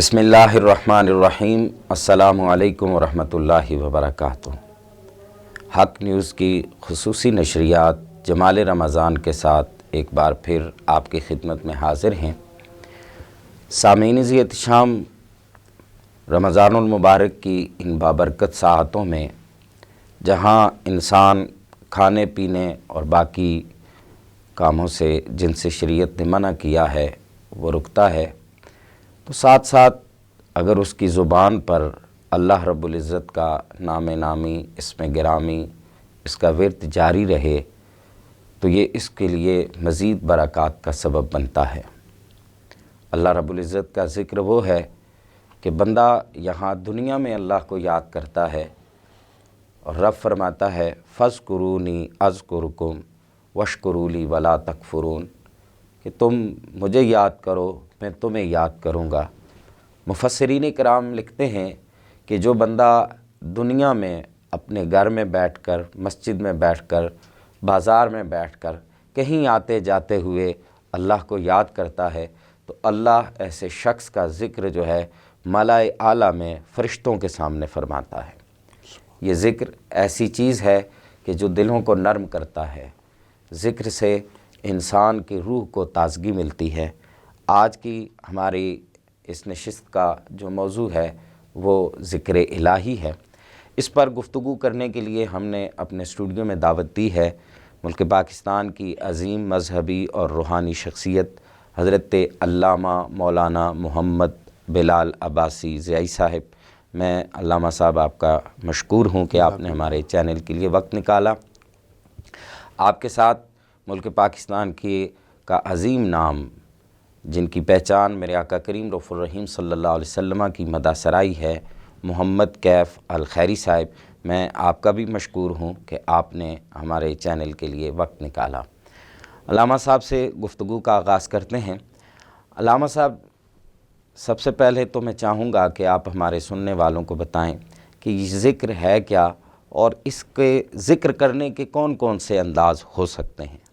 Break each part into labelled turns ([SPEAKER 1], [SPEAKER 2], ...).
[SPEAKER 1] بسم اللہ الرحمن الرحیم۔ السلام علیکم ورحمۃ اللہ وبرکاتہ۔ حق نیوز کی خصوصی نشریات جمال رمضان کے ساتھ ایک بار پھر آپ کی خدمت میں حاضر ہیں۔ سامعین ذی احتشام، رمضان المبارک کی ان بابرکت ساعتوں میں جہاں انسان کھانے پینے اور باقی کاموں سے جن سے شریعت نے منع کیا ہے وہ رکتا ہے، تو ساتھ ساتھ اگر اس کی زبان پر اللہ رب العزت کا نام نامی، اسم گرامی، اس کا ورد جاری رہے تو یہ اس کے لیے مزید برکات کا سبب بنتا ہے۔ اللہ رب العزت کا ذکر وہ ہے کہ بندہ یہاں دنیا میں اللہ کو یاد کرتا ہے اور رب فرماتا ہے فاذکرونی اذکرکم واشکروا لی ولا تکفرون، کہ تم مجھے یاد کرو میں تمہیں یاد کروں گا۔ مفسرین کرام لکھتے ہیں کہ جو بندہ دنیا میں اپنے گھر میں بیٹھ کر، مسجد میں بیٹھ کر، بازار میں بیٹھ کر، کہیں آتے جاتے ہوئے اللہ کو یاد کرتا ہے تو اللہ ایسے شخص کا ذکر جو ہے ملائے اعلیٰ میں فرشتوں کے سامنے فرماتا ہے۔ یہ ذکر ایسی چیز ہے کہ جو دلوں کو نرم کرتا ہے، ذکر سے انسان کی روح کو تازگی ملتی ہے۔ آج کی ہماری اس نشست کا جو موضوع ہے وہ ذکر الہی ہے۔ اس پر گفتگو کرنے کے لیے ہم نے اپنے اسٹوڈیو میں دعوت دی ہے ملک پاکستان کی عظیم مذہبی اور روحانی شخصیت حضرت علامہ مولانا محمد بلال عباسی زیائی صاحب۔ میں علامہ صاحب آپ کا مشکور ہوں کہ آپ نے ہمارے چینل کے لیے وقت نکالا۔ آپ کے ساتھ ملک پاکستان کا عظیم نام، جن کی پہچان میرے آقا کریم رؤوف الرحیم صلی اللہ علیہ وسلم کی مدح سرائی ہے، محمد کیف الخیری صاحب۔ میں آپ کا بھی مشکور ہوں کہ آپ نے ہمارے چینل کے لیے وقت نکالا۔ علامہ صاحب سے گفتگو کا آغاز کرتے ہیں۔ علامہ صاحب، سب سے پہلے تو میں چاہوں گا کہ آپ ہمارے سننے والوں کو بتائیں کہ یہ ذکر ہے کیا اور اس کے ذکر کرنے کے کون کون سے انداز ہو سکتے ہیں؟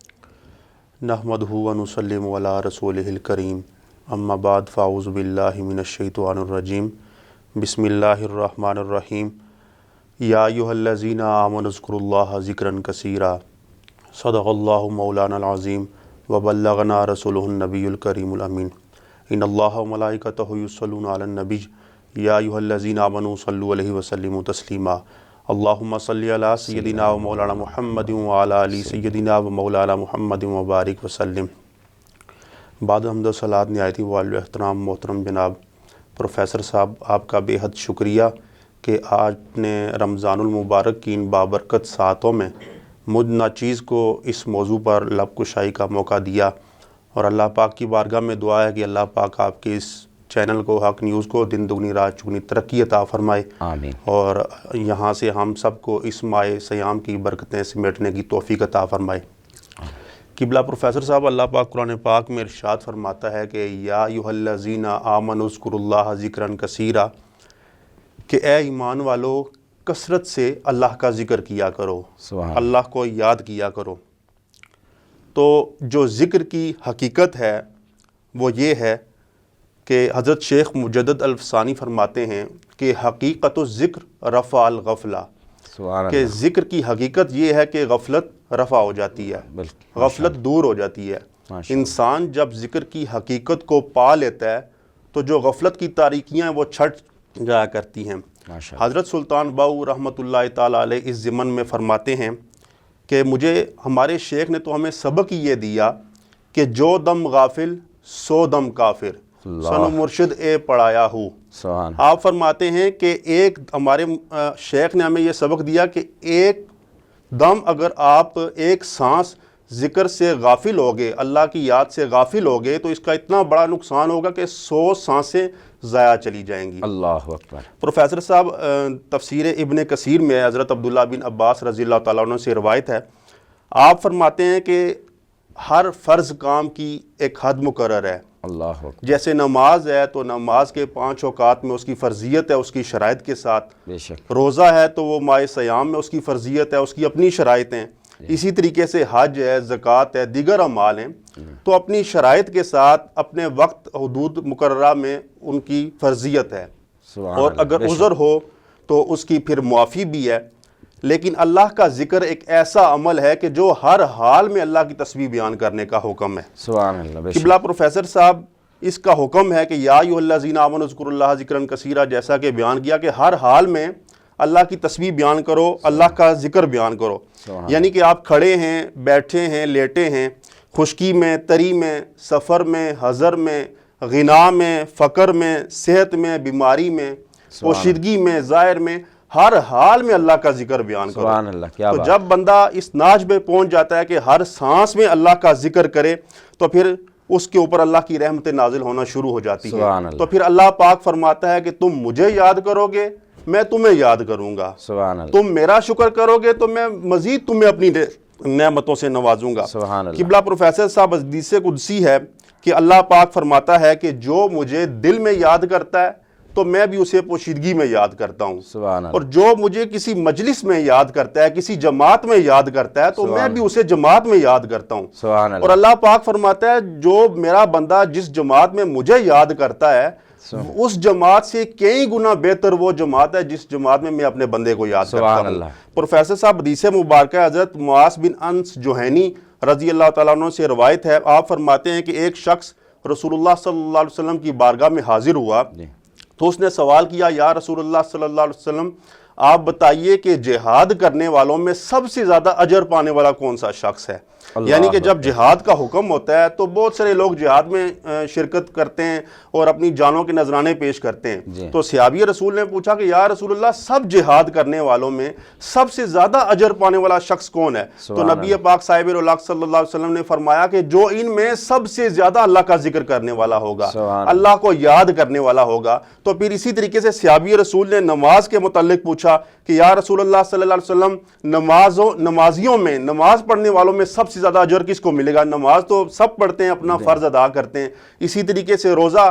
[SPEAKER 2] نحمدہ و نسلم علی رسولہ الکریم، اما بعد فاعوذ باللہ من الشیطان الرجیم، بسم اللہ الرحمن الرحیم۔ یا ایھا الذین آمنوا اذکروا اللہ ذکرا کثیرا، صدق اللہ مولانا العظیم وبلغنا رسولہ النبی الکریم الامین۔ ان اللہ وملائکتہ یصلون علی النبی یا ایھا الذین آمنوا صلوا علیہ وسلموا تسلیما۔ اللہم صلی علی سیدنا و مولانا محمد وعلی آلِ سیدنا و مولانا محمد وبارک وسلم۔ بعد حمد و صلاۃ نہایت والِ احترام محترم جناب پروفیسر صاحب، آپ کا بے حد شکریہ کہ آپ نے رمضان المبارک کی ان بابرکت ساعتوں میں مجھ ناچیز کو اس موضوع پر لب کشائی کا موقع دیا، اور اللہ پاک کی بارگاہ میں دعا ہے کہ اللہ پاک آپ کے اس چینل کو، حق نیوز کو، دن دگنی رات چگنی ترقی عطا فرمائے،
[SPEAKER 1] آمین۔
[SPEAKER 2] اور یہاں سے ہم سب کو اس ماہ سیام کی برکتیں سمیٹنے کی توفیق عطا فرمائے۔ قبلہ پروفیسر صاحب، اللہ پاک قرآن پاک میں ارشاد فرماتا ہے کہ یا ایھا الذین آمنوا اذکروا اللہ ذکرا کثیرا، کہ اے ایمان والو کثرت سے اللہ کا ذکر کیا کرو، اللہ کو یاد کیا کرو۔ تو جو ذکر کی حقیقت ہے وہ یہ ہے کہ حضرت شیخ مجدد الفسانی فرماتے ہیں کہ حقیقت الذکر رفع الغفلہ، کہ ذکر کی حقیقت یہ ہے کہ غفلت رفع ہو جاتی ہے، غفلت دور ہو جاتی ہے۔ انسان جب ذکر کی حقیقت کو پا لیتا ہے تو جو غفلت کی تاریکیاں ہیں وہ چھٹ جایا کرتی ہیں۔ حضرت سلطان باؤ رحمۃ اللہ تعالیٰ علیہ اس ضمن میں فرماتے ہیں کہ ہمارے شیخ نے تو ہمیں سبق ہی یہ دیا کہ جو دم غافل سو دم کافر، سنو مرشد اے پڑھایا ہو۔ آپ فرماتے ہیں کہ ہمارے شیخ نے ہمیں یہ سبق دیا کہ ایک دم اگر آپ ایک سانس ذکر سے غافل ہوگے، اللہ کی یاد سے غافل ہوگے، تو اس کا اتنا بڑا نقصان ہوگا کہ 100 سانسیں ضائع چلی جائیں گی۔
[SPEAKER 1] اللہ اکبر۔
[SPEAKER 2] پروفیسر صاحب، تفسیر ابن کثیر میں حضرت عبداللہ بن عباس رضی اللہ تعالیٰ عنہ سے روایت ہے، آپ فرماتے ہیں کہ ہر فرض کام کی ایک حد مقرر ہے۔
[SPEAKER 1] اللہ اکبر۔
[SPEAKER 2] جیسے نماز ہے تو نماز کے 5 اوقات میں اس کی فرضیت ہے، اس کی شرائط کے ساتھ۔
[SPEAKER 1] بے شک۔
[SPEAKER 2] روزہ ہے تو وہ ماہ سیام میں اس کی فرضیت ہے، اس کی اپنی شرائط ہیں۔ اسی طریقے سے حج ہے، زکوٰۃ ہے، دیگر اعمال ہیں، تو اپنی شرائط کے ساتھ اپنے وقت حدود مقررہ میں ان کی فرضیت ہے، اور اگر عذر ہو تو اس کی پھر معافی بھی ہے۔ لیکن اللہ کا ذکر ایک ایسا عمل ہے کہ جو ہر حال میں اللہ کی تسبیح بیان کرنے کا حکم ہے۔
[SPEAKER 1] سبحان اللہ۔
[SPEAKER 2] قبلہ پروفیسر صاحب اس کا حکم ہے کہ یا ایھا الذین آمنوا اذکروا اللہ ذکرا کثیرا، جیسا کہ بیان کیا کہ ہر حال میں اللہ کی تسبیح بیان کرو، اللہ کا ذکر بیان کرو، یعنی کہ آپ کھڑے ہیں، بیٹھے ہیں، لیٹے ہیں، خشکی میں، تری میں، سفر میں، حضر میں، غنا میں، فقر میں، صحت میں، بیماری میں، پوشیدگی میں، ظاہر میں، ہر حال میں اللہ کا ذکر بیان کرو۔
[SPEAKER 1] سبحان اللہ، کیا
[SPEAKER 2] تو
[SPEAKER 1] بات۔
[SPEAKER 2] جب بندہ اس ناج پہ پہنچ جاتا ہے کہ ہر سانس میں اللہ کا ذکر کرے تو پھر اس کے اوپر اللہ کی رحمت نازل ہونا شروع ہو جاتی
[SPEAKER 1] سبحان
[SPEAKER 2] ہے۔
[SPEAKER 1] اللہ۔
[SPEAKER 2] تو پھر اللہ پاک فرماتا ہے کہ تم مجھے یاد کرو گے، میں تمہیں یاد کروں گا،
[SPEAKER 1] سبحان اللہ۔
[SPEAKER 2] تم میرا شکر کرو گے تو میں مزید تمہیں اپنی نعمتوں سے نوازوں گا۔
[SPEAKER 1] سبحان اللہ۔
[SPEAKER 2] قبلہ پروفیسر صاحب حدیث قدسی ہے کہ اللہ پاک فرماتا ہے کہ جو مجھے دل میں یاد کرتا ہے تو میں بھی اسے پوشیدگی میں یاد کرتا ہوں،
[SPEAKER 1] سبحان
[SPEAKER 2] اور
[SPEAKER 1] اللہ۔
[SPEAKER 2] جو مجھے کسی مجلس میں یاد کرتا ہے، کسی جماعت میں یاد کرتا ہے تو میں بھی اسے جماعت میں یاد کرتا ہوں۔
[SPEAKER 1] سبحان
[SPEAKER 2] اور
[SPEAKER 1] اللہ۔
[SPEAKER 2] اللہ پاک فرماتا ہے جو میرا بندہ جس جماعت میں مجھے یاد کرتا ہے اس جماعت سے کئی گنا بہتر وہ جماعت ہے جس جماعت میں میں اپنے بندے کو یاد کرتا
[SPEAKER 1] سبحان
[SPEAKER 2] ہوں۔
[SPEAKER 1] اللہ۔
[SPEAKER 2] پروفیسر صاحب حدیث مبارکہ حضرت معاذ بن انس جوہینی رضی اللہ تعالیٰ عنہ سے روایت ہے، آپ فرماتے ہیں کہ ایک شخص رسول اللہ صلی اللہ علیہ وسلم کی بارگاہ میں حاضر ہوا تو اس نے سوال کیا، یا رسول اللہ صلی اللہ علیہ وسلم آپ بتائیے کہ جہاد کرنے والوں میں سب سے زیادہ اجر پانے والا کون سا شخص ہے؟ یعنی کہ جب جہاد کا حکم ہوتا ہے تو بہت سارے لوگ جہاد میں شرکت کرتے ہیں اور اپنی جانوں کے نذرانے پیش کرتے ہیں۔ تو صحابی رسول نے پوچھا کہ یا رسول اللہ سب جہاد کرنے والوں میں سب سے زیادہ اجر پانے والا شخص کون ہے؟ تو نبی پاک صاحب الولاق صلی اللہ علیہ وسلم نے فرمایا کہ جو ان میں سب سے زیادہ اللہ کا ذکر کرنے والا ہوگا، اللہ کو یاد کرنے والا ہوگا۔ تو پھر اسی طریقے سے صحابی رسول نے نماز کے متعلق پوچھا کہ یا رسول اللہ صلی اللہ علیہ وسلم نمازیوں میں، نماز پڑھنے والوں میں سب سے زیادہ اجر کس کو ملے گا؟ نماز تو سب پڑھتے ہیں، اپنا فرض ادا کرتے ہیں، اسی طریقے سے روزہ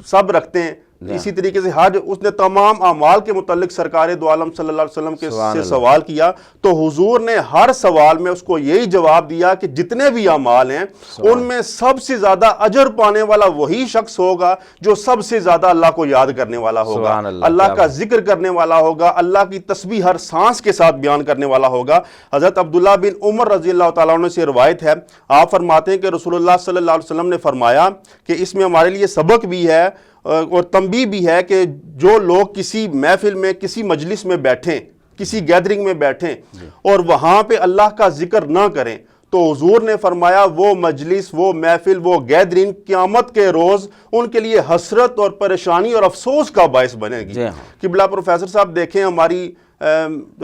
[SPEAKER 2] سب رکھتے ہیں، اسی طریقے سے حج۔ اس نے تمام اعمال کے متعلق سرکار دو عالم صلی اللہ علیہ وسلم سے سوال کیا تو حضور نے ہر سوال میں اس کو یہی جواب دیا کہ جتنے بھی اعمال ہیں ان میں سب سے زیادہ اجر پانے والا وہی شخص ہوگا جو سب سے زیادہ اللہ کو یاد کرنے والا ہوگا، اللہ کا ذکر کرنے والا ہوگا، اللہ کی تسبیح ہر سانس کے ساتھ بیان کرنے والا ہوگا۔ حضرت عبداللہ بن عمر رضی اللہ تعالیٰ عنہ سے روایت ہے، آپ فرماتے ہیں کہ رسول اللہ صلی اللہ علیہ وسلم نے فرمایا کہ اس میں ہمارے لیے سبق بھی ہے اور تنبیہ بھی ہے کہ جو لوگ کسی محفل میں، کسی مجلس میں بیٹھیں، کسی گیدرنگ میں بیٹھیں اور وہاں پہ اللہ کا ذکر نہ کریں تو حضور نے فرمایا وہ مجلس، وہ محفل، وہ گیدرنگ قیامت کے روز ان کے لیے حسرت اور پریشانی اور افسوس کا باعث بنے گی۔ قبلہ پروفیسر صاحب دیکھیں ہماری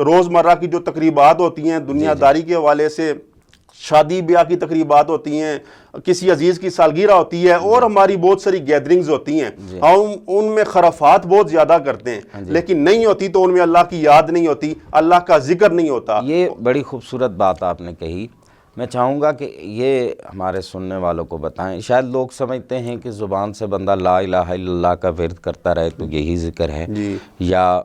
[SPEAKER 2] روزمرہ کی جو تقریبات ہوتی ہیں دنیا داری کے حوالے سے، شادی بیاہ کی تقریبات ہوتی ہیں، کسی عزیز کی سالگرہ ہوتی ہے اور ہماری بہت ساری گیدرنگز ہوتی ہیں، ہم ان میں خرافات بہت زیادہ کرتے ہیں لیکن نہیں ہوتی تو ان میں اللہ کی یاد نہیں ہوتی، اللہ کا ذکر نہیں ہوتا۔
[SPEAKER 1] یہ بڑی خوبصورت بات آپ نے کہی، میں چاہوں گا کہ یہ ہمارے سننے والوں کو بتائیں۔ شاید لوگ سمجھتے ہیں کہ زبان سے بندہ لا الہ الا اللہ کا ورد کرتا رہے تو یہی ذکر ہے، یا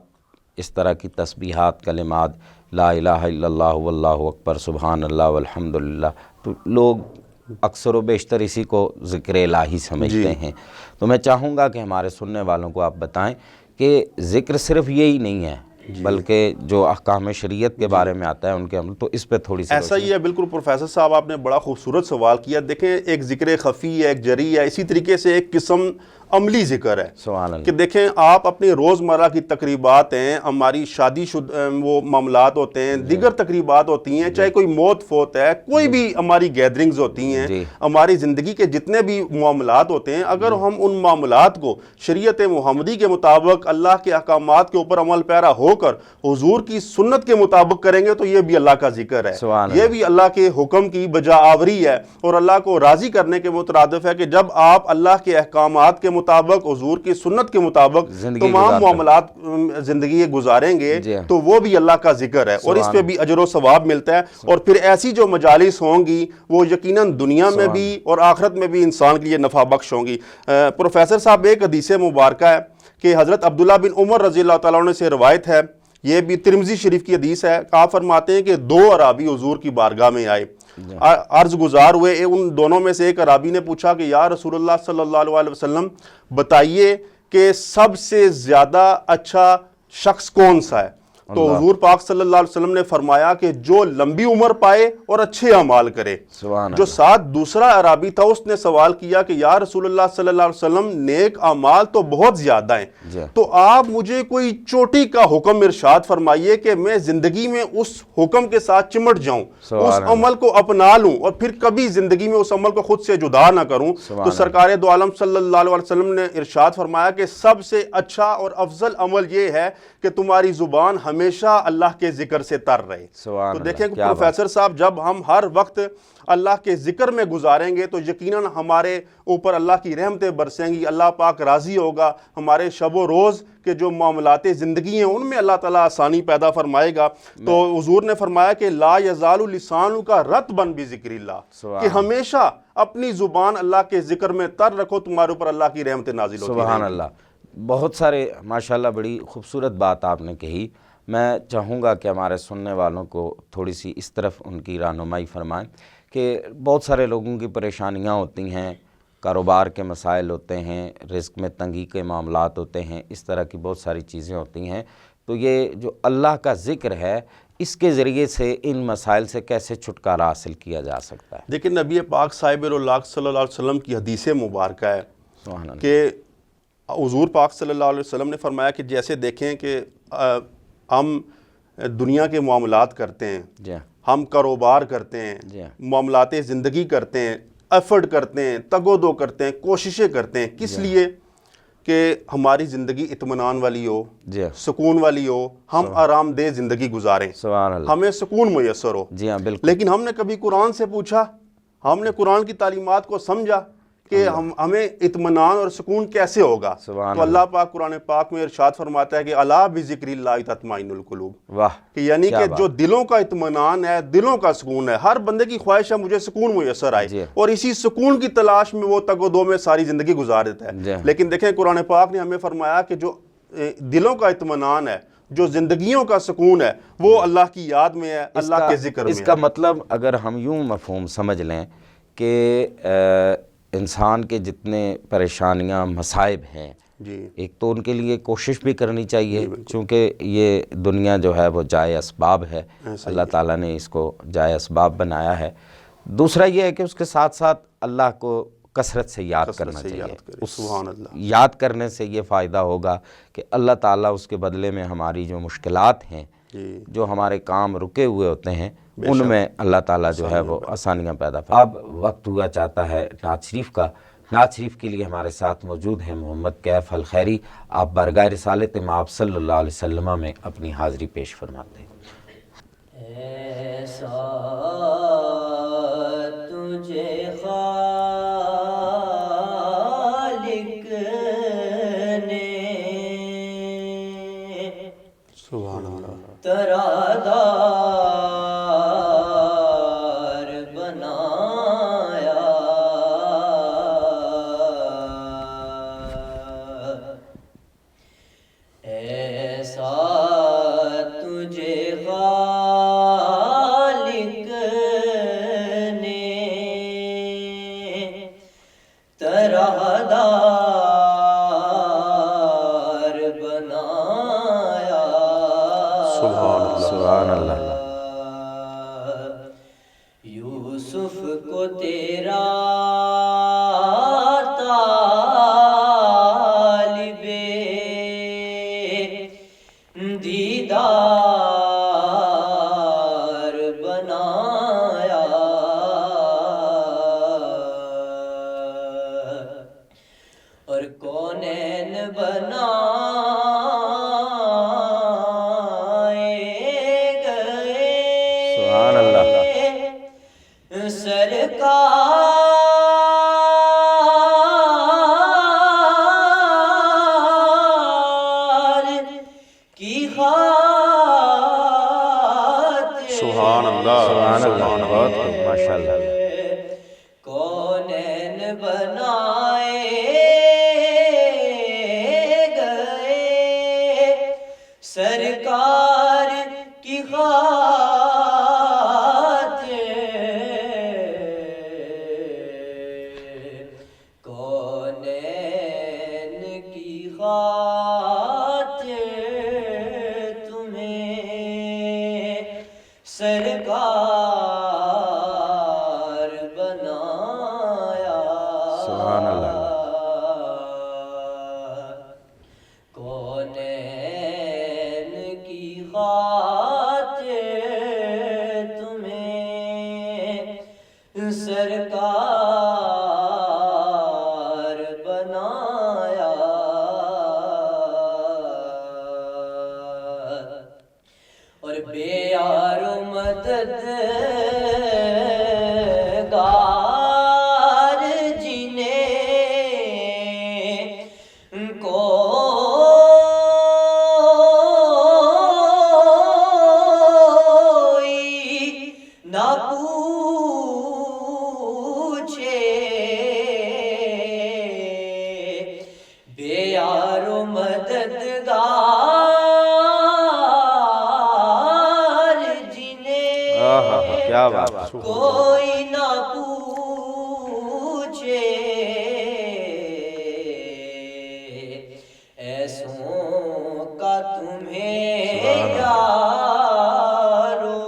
[SPEAKER 1] اس طرح کی تسبیحات، کلمات، لا الہ الا اللہ واللہ اکبر، سبحان اللہ والحمد للہ، تو لوگ اکثر و بیشتر اسی کو ذکر الہی سمجھتے ہیں۔ تو میں چاہوں گا کہ ہمارے سننے والوں کو آپ بتائیں کہ ذکر صرف یہی نہیں ہے بلکہ جو احکام شریعت کے بارے میں آتا ہے ان کے عمل، تو اس پہ تھوڑی سی
[SPEAKER 2] ایسا ہی ہے۔ بالکل پروفیسر صاحب آپ نے بڑا خوبصورت سوال کیا۔ دیکھیں ایک ذکر خفی ہے، ایک جری ہے، اسی طریقے سے ایک قسم عملی ذکر ہے
[SPEAKER 1] سبحان اللہ
[SPEAKER 2] کہ دیکھیں آپ اپنی روزمرہ کی تقریبات ہیں، ہماری شادی شدہ وہ معاملات ہوتے ہیں، دیگر تقریبات ہوتی ہیں، چاہے کوئی موت فوت ہے، کوئی بھی ہماری گیدرنگز ہوتی ہیں، ہماری زندگی کے جتنے بھی معاملات ہوتے ہیں، اگر ہم ان معاملات کو شریعت محمدی کے مطابق اللہ کے احکامات کے اوپر عمل پیرا ہو کر حضور کی سنت کے مطابق کریں گے تو یہ بھی اللہ کا ذکر ہے، یہ بھی اللہ کے حکم کی بجا آوری ہے اور اللہ کو راضی کرنے کے مترادف ہے کہ جب آپ اللہ کے احکامات کے مطابق، حضور کی سنت کے مطابق تمام معاملات زندگی گزاریں گے تو وہ بھی اللہ کا ذکر ہے اور اس پہ بھی اجر و ثواب ملتا ہے۔ اور پھر ایسی جو مجالس ہوں گی وہ یقیناً دنیا میں بھی اور آخرت میں بھی انسان کے لیے نفع بخش ہوں گی۔ پروفیسر صاحب ایک حدیث مبارکہ ہے کہ حضرت عبداللہ بن عمر رضی اللہ تعالیٰ عنہ سے روایت ہے، یہ بھی ترمذی شریف کی حدیث ہے. آپ فرماتے ہیں کہ 2 اعرابی حضور کی بارگاہ میں آئے, عرض گزار ہوئے. ان دونوں میں سے ایک اعرابی نے پوچھا کہ یا رسول اللہ صلی اللہ علیہ وسلم بتائیے کہ سب سے زیادہ اچھا شخص کون سا ہے؟ تو حضور پاک صلی اللہ علیہ وسلم نے فرمایا کہ جو لمبی عمر پائے اور اچھے اعمال کرے. جو ساتھ دوسرا اعرابی تھا اس نے سوال کیا کہ یا رسول اللہ صلی اللہ علیہ وسلم نیک اعمال تو بہت زیادہ ہیں, تو آپ مجھے کوئی چوٹی کا حکم ارشاد فرمائیے کہ میں زندگی میں اس حکم کے ساتھ چمٹ جاؤں, اس عمل کو اپنا لوں اور پھر کبھی زندگی میں اس عمل کو خود سے جدا نہ کروں. تو سرکار دو عالم صلی اللہ علیہ وسلم نے ارشاد فرمایا کہ سب سے اچھا اور افضل عمل یہ ہے کہ تمہاری زبان ہمیشہ اللہ کے ذکر سے تر رہے. تو دیکھیں کہ پروفیسر صاحب, جب ہم ہر وقت اللہ کے ذکر میں گزاریں گے تو یقیناً ہمارے اوپر اللہ کی رحمتیں برسیں گی, اللہ پاک راضی ہوگا, ہمارے شب و روز کے جو معاملات زندگی ہیں ان میں اللہ تعالیٰ آسانی پیدا فرمائے گا. تو حضور نے فرمایا کہ لا یزال لسان کا رطبا بذکر اللہ, کہ ہمیشہ اپنی زبان اللہ کے ذکر میں تر رکھو, تمہارے اوپر اللہ کی رحمتیں نازل ہوتی ہیں.
[SPEAKER 1] سبحان اللہ. بہت سارے ماشاءاللہ بڑی خوبصورت بات آپ نے کہی. میں چاہوں گا کہ ہمارے سننے والوں کو تھوڑی سی اس طرف ان کی رہنمائی فرمائیں کہ بہت سارے لوگوں کی پریشانیاں ہوتی ہیں, کاروبار کے مسائل ہوتے ہیں, رزق میں تنگی کے معاملات ہوتے ہیں, اس طرح کی بہت ساری چیزیں ہوتی ہیں. تو یہ جو اللہ کا ذکر ہے اس کے ذریعے سے ان مسائل سے کیسے چھٹکارا حاصل کیا جا سکتا ہے؟
[SPEAKER 2] دیکھیں نبی پاک صاحب اللہ صلی اللہ علیہ وسلم کی حدیث مبارکہ ہے کہ حضور پاک صلی اللہ علیہ وسلم نے فرمایا کہ جیسے دیکھیں کہ ہم دنیا کے معاملات کرتے ہیں, ہم کاروبار کرتے ہیں, معاملات زندگی کرتے ہیں, ایفرٹ کرتے ہیں, تگ و دو کرتے ہیں, کوششیں کرتے ہیں, کس لیے؟ کہ ہماری زندگی اطمینان والی ہو, سکون والی ہو, ہم آرام دہ زندگی گزاریں, ہمیں سکون میسر ہو. لیکن ہم نے کبھی قرآن سے پوچھا, ہم نے قرآن کی تعلیمات کو سمجھا کہ ہمیں اطمینان اور سکون کیسے ہوگا؟ تو اللہ پاک قرآن پاک میں ارشاد فرماتا ہے کہ الا بذکر اللہ تطمئن القلوب, کہ یعنی کہ جو دلوں کا اطمینان ہے, دلوں کا سکون ہے. ہر بندے کی خواہش ہے مجھے سکون میسر آئے, اور اسی سکون کی تلاش میں وہ تگ و دو میں ساری زندگی گزار دیتا ہے. لیکن دیکھیں قرآن پاک نے ہمیں فرمایا کہ جو دلوں کا اطمینان ہے, جو زندگیوں کا سکون ہے, وہ اللہ کی یاد میں ہے, اللہ کے ذکر میں ہے.
[SPEAKER 1] اس کا مطلب اگر ہم یوں مفہوم سمجھ لیں کہ انسان کے جتنے پریشانیاں مسائب ہیں, ایک تو ان کے لیے کوشش بھی کرنی چاہیے, چونکہ یہ دنیا جو ہے وہ جائے اسباب ہے, اللہ تعالیٰ نے اس کو جائے اسباب بنایا ہے. دوسرا یہ ہے کہ اس کے ساتھ ساتھ اللہ کو کثرت سے یاد کرنا چاہیے.
[SPEAKER 2] سبحان اللہ.
[SPEAKER 1] یاد کرنے سے یہ فائدہ ہوگا کہ اللہ تعالیٰ اس کے بدلے میں ہماری جو مشکلات ہیں, جو ہمارے کام رکے ہوئے ہوتے ہیں, ان میں اللہ تعالیٰ جو ہے وہ آسانیاں پیدا فرمائے. اب وقت ہوا چاہتا ہے نعت شریف کا. نعت شریف کے لیے ہمارے ساتھ موجود ہیں محمد کیف الخیری. آپ بارگاہ رسالت مآب صلی اللہ علیہ وسلم میں اپنی حاضری پیش فرماتے ہیں.
[SPEAKER 3] ایسا تجھے خالق نے
[SPEAKER 2] سبحان اللہ
[SPEAKER 3] ترادار بنایا, ایسا تجھے خالق نے ترادار بنایا.
[SPEAKER 1] سبحان اللہ.
[SPEAKER 3] یوسف کو تیرا طالب دیدار بنایا, اور کونین بنائے گئے.
[SPEAKER 1] سبحان اللہ.
[SPEAKER 3] سرکار کی خاطر
[SPEAKER 2] سبحان اللہ.
[SPEAKER 1] سبحان اللہ. بہت خوب, ماشاء اللہ.
[SPEAKER 3] کونین بنائے گئے, سرکار کی خاطر تمہیں سرکار بنایا، اور بے یار و مددگار جنہیں کوئی نہ پوچھے، بے یار و مددگار جنہیں
[SPEAKER 1] کیا بات ہے،
[SPEAKER 3] کوئی نہ پوچھے، ایسوں کا تمہیں یارو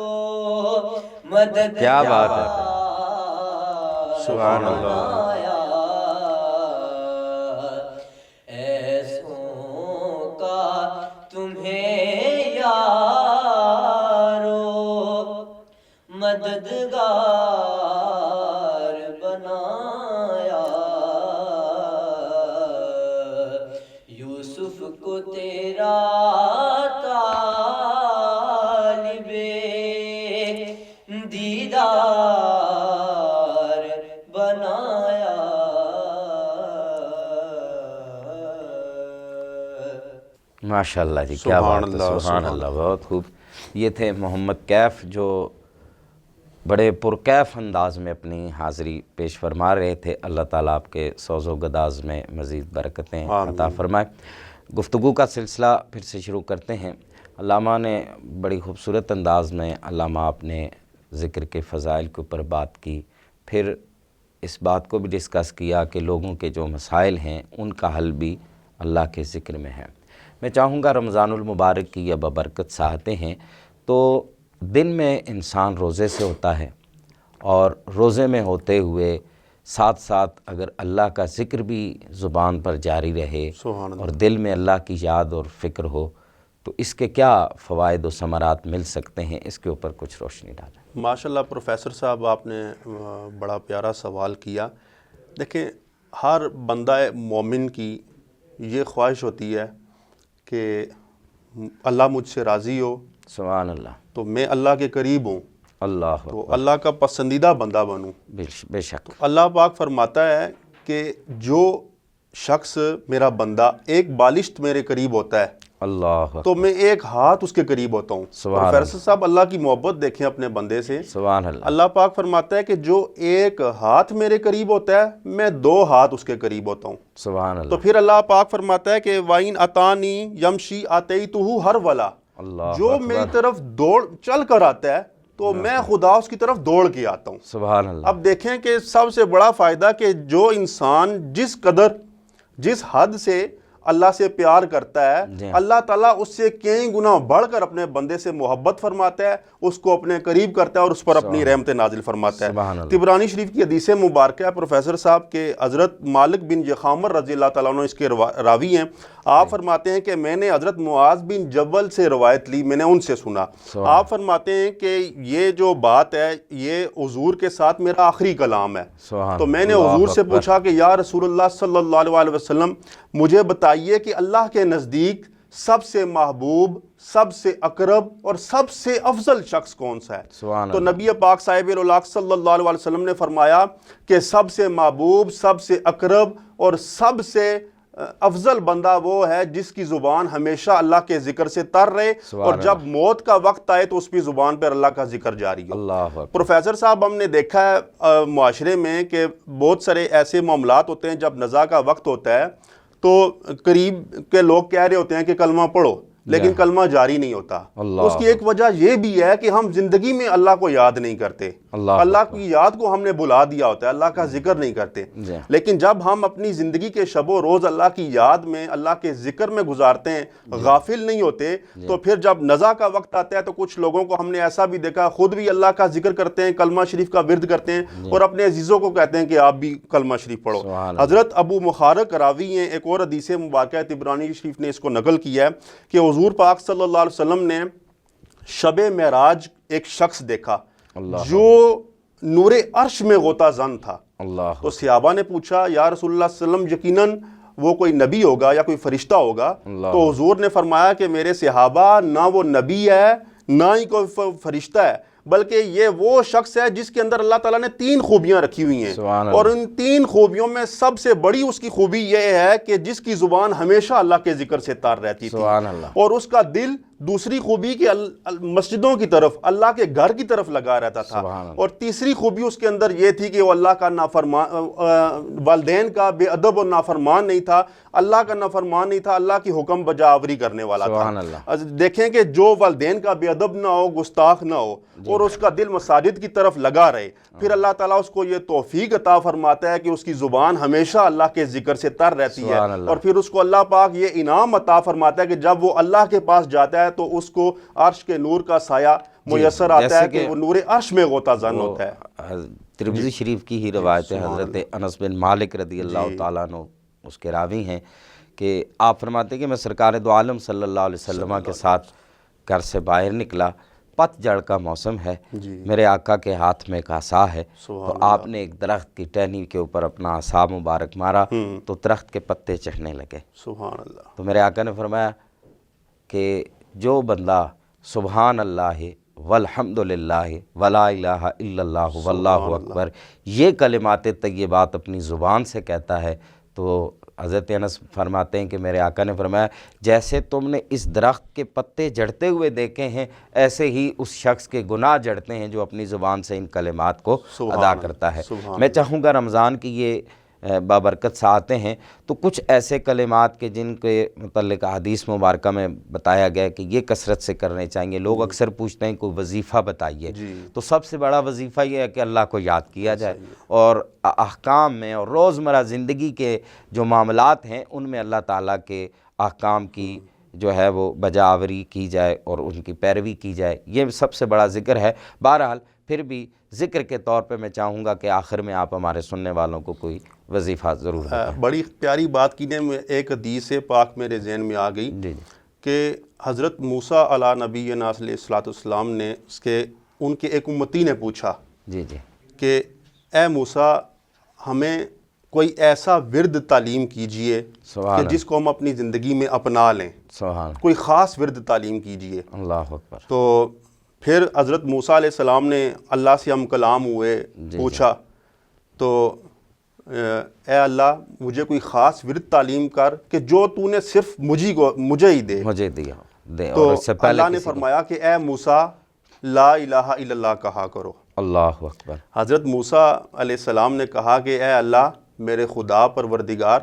[SPEAKER 3] مدد
[SPEAKER 1] کیا بات ہے،
[SPEAKER 2] سبحان اللہ۔
[SPEAKER 3] ایسوں کا تمہیں یارو مددگار بنایا، یوسف کو تیرا طالب دیدار بنایا۔
[SPEAKER 1] ماشاء اللہ جی، کیا
[SPEAKER 2] سبحان
[SPEAKER 1] بات ہے،
[SPEAKER 2] اللہ،
[SPEAKER 1] سبحان اللہ، بہت خوب۔ یہ تھے محمد کیف جو بڑے پرکیف انداز میں اپنی حاضری پیش فرما رہے تھے۔ اللہ تعالیٰ آپ کے سوز و گداز میں مزید برکتیں عطا فرمائے۔ گفتگو کا سلسلہ پھر سے شروع کرتے ہیں۔ علامہ نے بڑی خوبصورت انداز میں، علامہ آپ نے ذکر کے فضائل کے اوپر بات کی، پھر اس بات کو بھی ڈسکس کیا کہ لوگوں کے جو مسائل ہیں ان کا حل بھی اللہ کے ذکر میں ہے۔ میں چاہوں گا رمضان المبارک کی اب برکت چاہتے ہیں تو دن میں انسان روزے سے ہوتا ہے، اور روزے میں ہوتے ہوئے ساتھ ساتھ اگر اللہ کا ذکر بھی زبان پر جاری رہے
[SPEAKER 2] سبحان اللہ۔
[SPEAKER 1] اور دل میں اللہ کی یاد اور فکر ہو تو اس کے کیا فوائد و ثمرات مل سکتے ہیں، اس کے اوپر کچھ روشنی ڈالیں۔
[SPEAKER 2] ماشاءاللہ پروفیسر صاحب، آپ نے بڑا پیارا سوال کیا۔ دیکھیں، ہر بندہ مومن کی یہ خواہش ہوتی ہے کہ اللہ مجھ سے راضی ہو
[SPEAKER 1] سبحان اللہ،
[SPEAKER 2] تو میں اللہ کے قریب ہوں،
[SPEAKER 1] اللہ
[SPEAKER 2] تو
[SPEAKER 1] اکبر،
[SPEAKER 2] اللہ کا پسندیدہ بندہ بنوں۔
[SPEAKER 1] بے شک،
[SPEAKER 2] اللہ پاک فرماتا ہے کہ جو شخص میرا بندہ ایک بالشت میرے قریب ہوتا ہے
[SPEAKER 1] اللہ اکبر،
[SPEAKER 2] تو میں ایک ہاتھ اس کے قریب ہوتا ہوں۔
[SPEAKER 1] سبحان
[SPEAKER 2] پروفیسر صاحب، اللہ کی محبت دیکھیں اپنے بندے سے۔
[SPEAKER 1] سبحان اللہ،
[SPEAKER 2] اللہ پاک فرماتا ہے کہ جو ایک ہاتھ میرے قریب ہوتا ہے میں 2 ہاتھ اس کے قریب ہوتا ہوں۔
[SPEAKER 1] سبحان
[SPEAKER 2] تو
[SPEAKER 1] اللہ،
[SPEAKER 2] پھر اللہ پاک فرماتا ہے کہ وَإِنْ أَتَانِي يَمْشِي أَتَيْتُهُ هَرْوَلًا،
[SPEAKER 1] اللہ
[SPEAKER 2] جو میری طرف دوڑ چل کر آتا ہے تو میں خدا اس کی طرف دوڑ کے آتا ہوں۔
[SPEAKER 1] سبحان اللہ،
[SPEAKER 2] اب دیکھیں کہ سب سے بڑا فائدہ کہ جو انسان جس قدر، جس حد سے اللہ سے پیار کرتا ہے،
[SPEAKER 1] جی،
[SPEAKER 2] اللہ تعالیٰ اس سے کئی گنا بڑھ کر اپنے بندے سے محبت فرماتا ہے، اس کو اپنے قریب کرتا ہے اور اس پر اپنی رحمت نازل فرماتا ہے۔
[SPEAKER 1] سبحان اللہ،
[SPEAKER 2] طبرانی شریف کی حدیث مبارکہ ہے پروفیسر صاحب کے حضرت مالک بن جخامر رضی اللہ تعالیٰ عنہ اس کے راوی ہیں۔ آپ فرماتے ہیں کہ میں نے حضرت معاذ بن جبل سے روایت لی، میں نے ان سے سنا۔ آپ فرماتے ہیں کہ یہ جو بات ہے یہ حضور کے ساتھ میرا آخری کلام ہے۔ تو میں نے حضور سے پوچھا کہ یا رسول اللہ صلی اللہ علیہ وسلم، مجھے بتائیے کہ اللہ کے نزدیک سب سے محبوب، سب سے اقرب اور سب سے افضل شخص کون سا ہے؟ تو نبی پاک صاحب الاولاق صلی اللہ علیہ وسلم نے فرمایا کہ سب سے محبوب، سب سے اقرب اور سب سے افضل بندہ وہ ہے جس کی زبان ہمیشہ اللہ کے ذکر سے تر رہے اور جب موت کا وقت آئے تو اس کی زبان پر اللہ کا ذکر جاری ہو۔ پروفیسر صاحب، ہم نے دیکھا ہے معاشرے میں کہ بہت سارے ایسے معاملات ہوتے ہیں جب نزا کا وقت ہوتا ہے تو قریب کے لوگ کہہ رہے ہوتے ہیں کہ کلمہ پڑھو، لیکن کلمہ جاری نہیں ہوتا. اس کی ایک وجہ یہ بھی ہے کہ ہم زندگی میں اللہ کو یاد نہیں کرتے, اللہ کی یاد کو ہم نے بلا دیا ہوتا ہے, اللہ کا ذکر نہیں کرتے. لیکن جب ہم اپنی زندگی کے شب و روز اللہ کی یاد میں, اللہ کے ذکر میں گزارتے ہیں, غافل نہیں ہوتے, تو پھر جب نزا کا وقت آتا ہے تو کچھ لوگوں کو ہم نے ایسا بھی دیکھا, خود بھی اللہ کا ذکر کرتے ہیں, کلمہ شریف کا ورد کرتے ہیں اور اپنے عزیزوں کو کہتے ہیں کہ آپ بھی کلمہ شریف پڑھو. حضرت ابو مخارق راوی ہیں, ایک اور حدیث مبارکہ طبرانی شریف نے اس کو نقل کیا ہے کہ حضور پاک صلی اللہ علیہ وسلم نے شب معراج ایک شخص دیکھا جو نور عرش میں غوطہ زن تھا. تو صحابہ نے پوچھا یا رسول اللہ صلی اللہ علیہ وسلم یقیناً وہ کوئی نبی ہوگا یا کوئی فرشتہ ہوگا؟ تو حضور نے فرمایا کہ میرے صحابہ, نہ وہ نبی ہے نہ ہی کوئی فرشتہ ہے, بلکہ یہ وہ شخص ہے جس کے اندر اللہ تعالیٰ نے 3 خوبیاں رکھی ہوئی ہیں, اور ان 3 خوبیوں میں سب سے بڑی اس کی خوبی یہ ہے کہ جس کی زبان ہمیشہ اللہ کے ذکر سے تار رہتی تھی, اور اس کا دل دوسری خوبی کہ مسجدوں کی طرف, اللہ کے گھر کی طرف لگا رہتا تھا, اور تیسری خوبی اس کے اندر یہ تھی کہ وہ اللہ کا نافرمان, والدین کا بے ادب اور نافرمان نہیں تھا, اللہ کا نافرمان نہیں تھا, اللہ کی حکم بجاوری کرنے والا تھا. دیکھیں کہ جو والدین کا بے ادب نہ ہو, گستاخ نہ ہو, اور اس کا دل مساجد کی طرف لگا رہے, پھر اللہ تعالیٰ اس کو یہ توفیق عطا فرماتا ہے کہ اس کی زبان ہمیشہ اللہ کے ذکر سے تر رہتی ہے, اور پھر اس کو اللہ پاک یہ انعام عطا فرماتا ہے کہ جب وہ اللہ کے پاس جاتا ہے تو اس کو عرش کے نور کا سایہ میسر آتا ہے کہ وہ نور عرش میں غوطہ زن ہوتا ہے.
[SPEAKER 1] ترمذی شریف کی ہی روایت ہے, حضرت انس بن مالک رضی اللہ تعالیٰ عنہ اس کے راوی ہیں کہ آپ فرماتے ہیں کہ میں سرکار دو عالم صلی اللہ علیہ وسلم کے ساتھ گھر سے باہر نکلا, پت جڑ کا موسم ہے, میرے آقا کے ہاتھ میں ایک عصا ہے, تو آپ نے ایک درخت کی ٹہنی کے اوپر اپنا عصا مبارک مارا تو درخت کے پتے چڑھنے لگے.
[SPEAKER 2] سبحان اللہ.
[SPEAKER 1] تو میرے آقا نے فرمایا کہ جو بندہ سبحان اللہ والحمد للہ ولا الہ الا اللہ واللہ اکبر یہ کلمات طیبات اپنی زبان سے کہتا ہے, تو حضرت انس فرماتے ہیں کہ میرے آقا نے فرمایا جیسے تم نے اس درخت کے پتے جڑتے ہوئے دیکھے ہیں, ایسے ہی اس شخص کے گناہ جڑتے ہیں جو اپنی زبان سے ان کلمات کو ادا کرتا ہے. میں چاہوں گا رمضان کی یہ بابرکت ساعتیں ہیں تو کچھ ایسے کلمات کے جن کے متعلق حدیث مبارکہ میں بتایا گیا کہ یہ کثرت سے کرنے چاہیے. لوگ اکثر پوچھتے ہیں کوئی وظیفہ بتائیے, تو سب سے بڑا وظیفہ یہ ہے کہ اللہ کو یاد کیا جائے, اور احکام میں اور روزمرہ زندگی کے جو معاملات ہیں ان میں اللہ تعالیٰ کے احکام کی جو ہے وہ بجاوری کی جائے اور ان کی پیروی کی جائے. یہ سب سے بڑا ذکر ہے. بہرحال پھر بھی ذکر کے طور پہ میں چاہوں گا کہ آخر میں آپ ہمارے سننے والوں کو کوئی وظیفہ ضرور بتائیں.
[SPEAKER 2] بڑی پیاری بات کی نے, ایک حدیث پاک میرے ذہن میں آ گئی کہ حضرت موسیٰ علیہ نبینا علیہ الصلوۃ والسلام نے ان کے ایک امتی نے پوچھا کہ اے موسیٰ ہمیں کوئی ایسا ورد تعلیم کیجئے کہ جس کو ہم اپنی زندگی میں اپنا لیں, کوئی خاص ورد تعلیم کیجئے.
[SPEAKER 1] اللہ اکبر.
[SPEAKER 2] تو پھر حضرت موسیٰ علیہ السلام نے اللہ سے ہم کلام ہوئے, پوچھا تو اے اللہ مجھے کوئی خاص ورد تعلیم کر کہ جو تو نے صرف مجھے ہی دیا. تو اللہ نے فرمایا کہ اے موسیٰ لا الہ الا اللہ کہا کرو.
[SPEAKER 1] اللہ اکبر.
[SPEAKER 2] حضرت موسیٰ علیہ السلام نے کہا کہ اے اللہ میرے خدا پروردگار,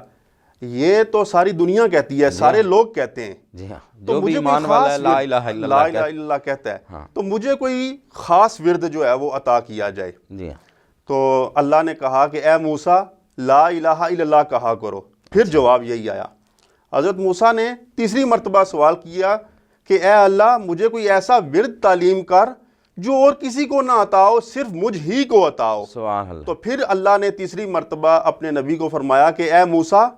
[SPEAKER 2] یہ تو ساری دنیا کہتی ہے, سارے لوگ کہتے ہیں,
[SPEAKER 1] جی ہاں,
[SPEAKER 2] تو مجھے کوئی خاص لا الہ الا اللہ کہتا ہے, تو مجھے کوئی خاص ورد جو ہے وہ عطا کیا جائے.
[SPEAKER 1] جی ہاں.
[SPEAKER 2] تو اللہ نے کہا کہ اے موسیٰ لا الہ الا اللہ کہا کرو. پھر جواب یہی آیا. حضرت موسیٰ نے تیسری مرتبہ سوال کیا کہ اے اللہ مجھے کوئی ایسا ورد تعلیم کر جو اور کسی کو نہ عطا ہو, صرف مجھ ہی کو عطا ہو.
[SPEAKER 1] سبحان اللہ.
[SPEAKER 2] تو پھر اللہ نے تیسری مرتبہ اپنے نبی کو فرمایا کہ اے موسیٰ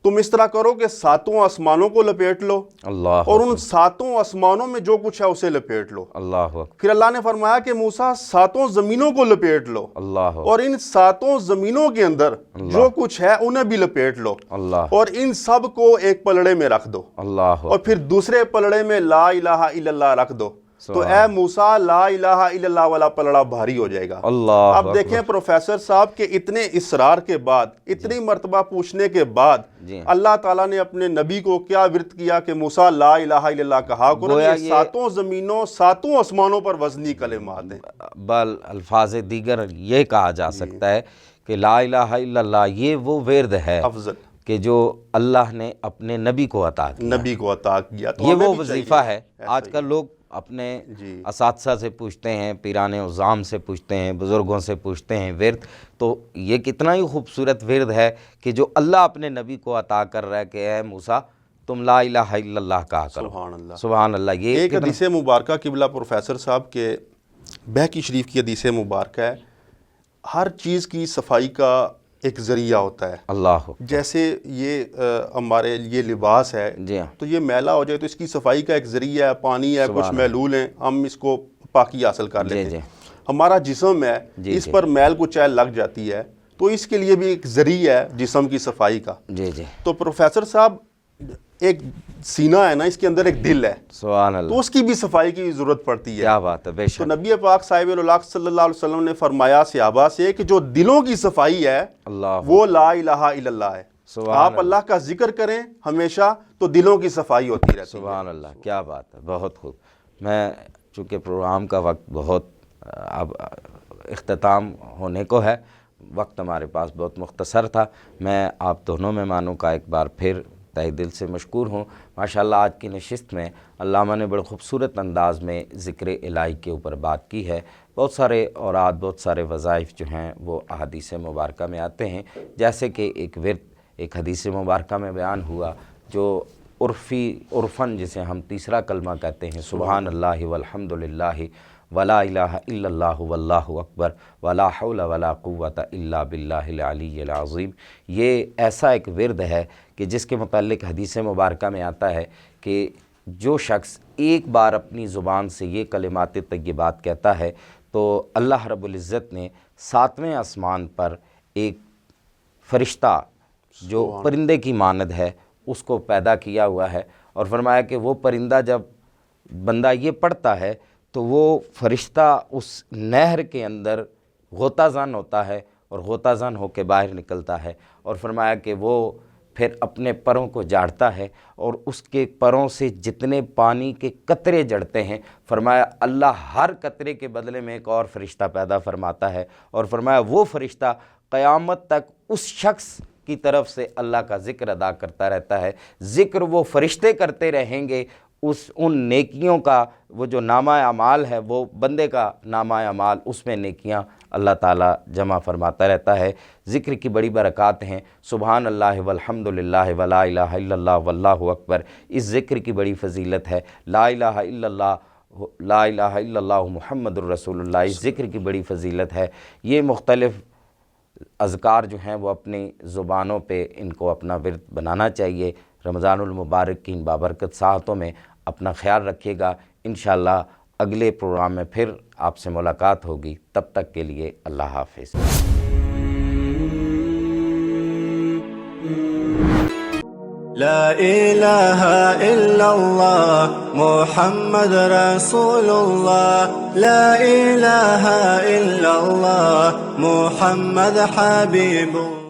[SPEAKER 2] تم اس طرح کرو کہ 7 آسمانوں کو لپیٹ لو,
[SPEAKER 1] اللہ
[SPEAKER 2] اور ان 7 آسمانوں میں جو کچھ ہے اسے لپیٹ لو.
[SPEAKER 1] اللہ.
[SPEAKER 2] پھر اللہ نے فرمایا کہ موسیٰ 7 زمینوں کو لپیٹ لو,
[SPEAKER 1] اللہ,
[SPEAKER 2] اور ان 7 زمینوں کے اندر جو کچھ ہے انہیں بھی لپیٹ لو,
[SPEAKER 1] اللہ,
[SPEAKER 2] اور ان سب کو ایک پلڑے میں رکھ دو,
[SPEAKER 1] اللہ,
[SPEAKER 2] اور پھر دوسرے پلڑے میں لا الہ الا اللہ رکھ دو. تو اے موسیٰ لا الہ الا اللہ والا پلڑا بھاری ہو جائے گا.
[SPEAKER 1] اللہ.
[SPEAKER 2] اب دیکھیں پروفیسر صاحب کے اتنے اصرار کے بعد, اتنی مرتبہ پوچھنے کے بعد اللہ تعالیٰ نے اپنے نبی کو کیا ورد کیا کہ موسیٰ لا الہ الا اللہ کہا کرو. یہ 7 زمینوں 7 آسمانوں پر وزنی کلمات ہیں.
[SPEAKER 1] بل الفاظ دیگر یہ کہا جا سکتا ہے کہ لا الہ الا اللہ یہ وہ ورد ہے,
[SPEAKER 2] افضل,
[SPEAKER 1] کہ جو اللہ نے اپنے نبی کو عطا کیا،
[SPEAKER 2] نبی کو عطا کیا، تو
[SPEAKER 1] یہ
[SPEAKER 2] ہمیں
[SPEAKER 1] وہ
[SPEAKER 2] بھی
[SPEAKER 1] وظیفہ
[SPEAKER 2] چاہیے
[SPEAKER 1] ہے۔
[SPEAKER 2] ایسا
[SPEAKER 1] آج
[SPEAKER 2] ہی۔
[SPEAKER 1] کل لوگ اپنے
[SPEAKER 2] جی
[SPEAKER 1] اساتذہ سے پوچھتے ہیں، پیران عظام سے پوچھتے ہیں، بزرگوں سے پوچھتے ہیں ورد، تو یہ کتنا ہی خوبصورت ورد ہے کہ جو اللہ اپنے نبی کو عطا کر رہا ہے کہ اے موسیٰ تم لا الہ الا اللہ کہا کرو۔
[SPEAKER 2] سبحان اللہ۔
[SPEAKER 1] سبحان اللہ۔ یہ
[SPEAKER 2] ایک
[SPEAKER 1] کتنا
[SPEAKER 2] حدیث مبارکہ قبلہ پروفیسر صاحب کے بہقی شریف کی حدیث مبارکہ ہے، ہر چیز کی صفائی کا ایک ذریعہ ہوتا ہے۔
[SPEAKER 1] اللہ،
[SPEAKER 2] جیسے یہ ہمارے یہ لباس ہے،
[SPEAKER 1] جی ہاں،
[SPEAKER 2] تو یہ میلا ہو جائے تو اس کی صفائی کا ایک ذریعہ ہے، پانی ہے، کچھ محلول ہیں، ہم اس کو پاکی حاصل کر لیتے
[SPEAKER 1] جی
[SPEAKER 2] ہیں۔ ہمارا جسم ہے،
[SPEAKER 1] جی
[SPEAKER 2] اس
[SPEAKER 1] جی
[SPEAKER 2] پر میل کو چاہے لگ جاتی ہے تو اس کے لیے بھی ایک ذریعہ ہے جسم کی صفائی کا۔
[SPEAKER 1] جی جی،
[SPEAKER 2] تو پروفیسر صاحب ایک سینہ ہے نا، اس کے اندر ایک دل ہے،
[SPEAKER 1] سبحان
[SPEAKER 2] تو
[SPEAKER 1] اللہ،
[SPEAKER 2] اس کی بھی صفائی کی ضرورت پڑتی ہے۔
[SPEAKER 1] کیا بات ہے، بے
[SPEAKER 2] تو
[SPEAKER 1] شک،
[SPEAKER 2] نبی پاک صاحب الولاق صلی اللہ علیہ وسلم نے فرمایا صحابہ سے کہ جو دلوں کی صفائی ہے
[SPEAKER 1] اللہ،
[SPEAKER 2] وہ لا الہ الا اللہ ہے۔
[SPEAKER 1] سبحان
[SPEAKER 2] آپ اللہ کا ذکر کریں ہمیشہ تو دلوں کی صفائی ہوتی رہتی ہے۔
[SPEAKER 1] سبحان اللہ، کیا بات ہے، بہت خوب۔ میں چونکہ پروگرام کا وقت بہت اب اختتام ہونے کو ہے، وقت ہمارے پاس بہت مختصر تھا، میں آپ دونوں مہمانوں کا ایک بار پھر تہہ دل سے مشکور ہوں۔ ماشاءاللہ آج کی نشست میں علامہ نے بڑے خوبصورت انداز میں ذکر الہی کے اوپر بات کی ہے۔ بہت سارے اوراد، بہت سارے وظائف جو ہیں وہ احادیث مبارکہ میں آتے ہیں، جیسے کہ ایک ورد ایک حدیث مبارکہ میں بیان ہوا جو عرفاً جسے ہم تیسرا کلمہ کہتے ہیں، سبحان اللہ والحمد للہ ولا الہ الا اللہ واللہ اکبر ولا حول ولا قوت الا باللہ العلی العظیم۔ یہ ایسا ایک ورد ہے کہ جس کے متعلق حدیث مبارکہ میں آتا ہے کہ جو شخص ایک بار اپنی زبان سے یہ کلمات طیبات کہتا ہے تو اللہ رب العزت نے 7ویں آسمان پر ایک فرشتہ جو پرندے کی مانند ہے اس کو پیدا کیا ہوا ہے، اور فرمایا کہ وہ پرندہ جب بندہ یہ پڑھتا ہے تو وہ فرشتہ اس نہر کے اندر غوطہ زن ہوتا ہے اور غوطہ زن ہو کے باہر نکلتا ہے، اور فرمایا کہ وہ پھر اپنے پروں کو جھاڑتا ہے اور اس کے پروں سے جتنے پانی کے قطرے جڑتے ہیں، فرمایا اللہ ہر قطرے کے بدلے میں ایک اور فرشتہ پیدا فرماتا ہے، اور فرمایا وہ فرشتہ قیامت تک اس شخص کی طرف سے اللہ کا ذکر ادا کرتا رہتا ہے۔ ذکر وہ فرشتے کرتے رہیں گے، ان نیکیوں کا وہ جو نامہ اعمال ہے، وہ بندے کا نامہ اعمال، اس میں نیکیاں اللہ تعالیٰ جمع فرماتا رہتا ہے۔ ذکر کی بڑی برکات ہیں، سبحان اللہ والحمد للہ ولا الہ الا اللہ واللہ اکبر، اس ذکر کی بڑی فضیلت ہے۔ لا الہ الا اللہ، لا الہ الا اللہ محمد الرسول اللہ، اس ذکر کی بڑی فضیلت ہے۔ یہ مختلف اذکار جو ہیں وہ اپنی زبانوں پہ ان کو اپنا ورد بنانا چاہیے۔ رمضان المبارک کی ان بابرکت ساعتوں میں اپنا خیال رکھیے گا۔ انشاءاللہ اگلے پروگرام میں پھر آپ سے ملاقات ہوگی، تب تک کے لیے اللہ حافظ۔
[SPEAKER 4] لا الہ الا اللہ محمد رسول اللہ، لا الہ الا اللہ محمد حبیب اللہ۔